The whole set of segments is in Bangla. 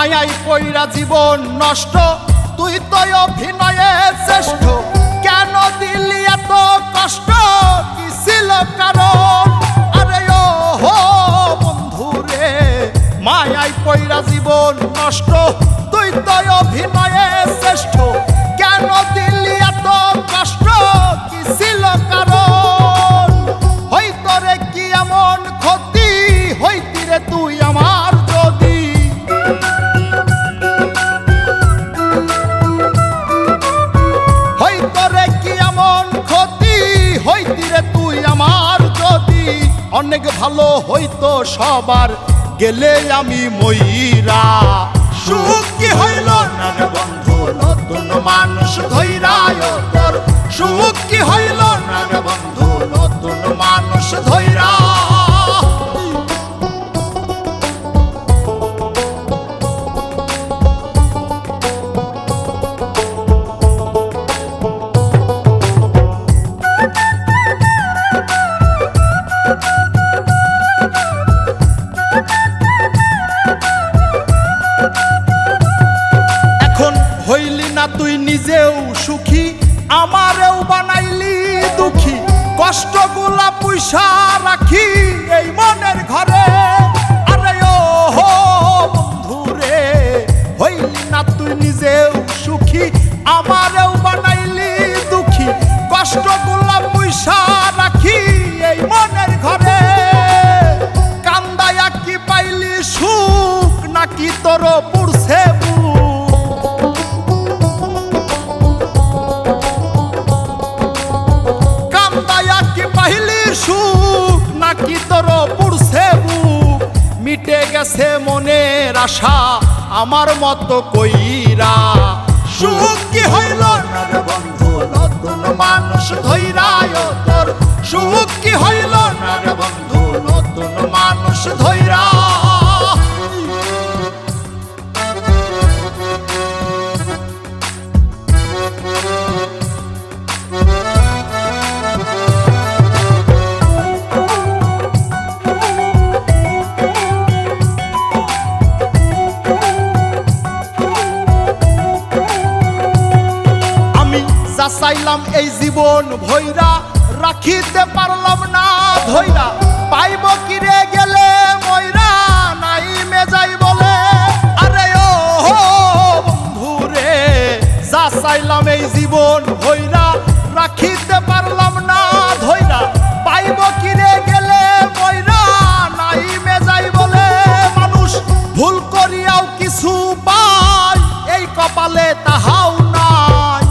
মায়াই পইরা জীবন নষ্ট, তুই তো অভিনয়ে শ্রেষ্ঠ। কেন দিলি এত কষ্ট, কি ছিল কারণ? আরে ও হো বন্ধু রে, মায়াই পইরা জীবন নষ্ট, তুই তো অভিনয়ে শ্রেষ্ঠ। কেন দিলি এত কষ্ট, কি ছিল কারণ? হইতো রে কি এমন ক্ষতি, হইতি রে তুই আমার যদি। হইতো রে কি এমন ক্ষতি, হইতি রে তুই আমার যদি। অনেক ভালো হইতো সবার, গেলে আমি ময়রা। সুখ কি হইল না রে বন্ধু, নতুন মানুষ ধইরায় তোর। সুখ কি হইল না রে বন্ধু, নতুন মানুষ ধইরা। হইলি না তুই নিজেও সুখী, আমারেও বানাইলি দুঃখী। কষ্টগুলা পয়সা রাখি এই মনের ঘরে। আরে ও হো বন্ধু রে, হইলি না তুই নিজেও সুখী, আমারেও বানাইলি দুঃখী। কষ্টগুলা পয়সা রাখি এই মনের ঘরে। কান্দায়া কি পাইলি সুখ, নাকি তোর পুরছে সুখ, নাকি তোর পুরছে বুক? মিটে গেছে মনের আশা আমার মতো কইরা। সুখ কি হইল না রে বন্ধু, নতুন মানুষ ধইরায় তোর। সুখ কি হইল না রে বন্ধু, নতুন মানুষ ধইরা। চাইলাম এই জীবন ভৈরা, রাখিতে পারলাম না ধৈরা। পাইব কিরে গেলে ময়রা, নাই মেজাই বলে। আরে ও হো বন্ধু রে, যা চাইলাম এই জীবন ভৈরা, রাখিতে পারলাম না ধৈরা। পাইব কিরে গেলে ময়রা, নাই মেজাই বলে। মানুষ ভুল করিয়াও কিছু পায়, এই কপালে তাহাও নাই।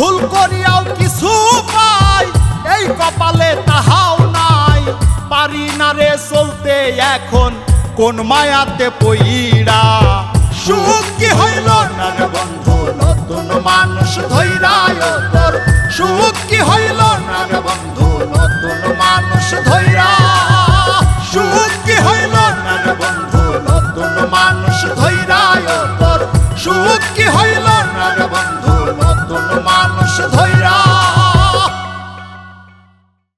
ভুল করিয়াও কিছু পাই, এই কপালে তাহাও নাই। পারি না রে চলতে এখন কোন মায়াতে পইরা। সুখ কি হইল না রে বন্ধু, নতুন মানুষ ধইরায় তোর। সুখ কি হইল না রে বন্ধু, নতুন মানুষ ধইরা। সুখ কি হইল না রে বন্ধু, নতুন মানুষ ধইরায় তোর। সুখ কি হইল না রে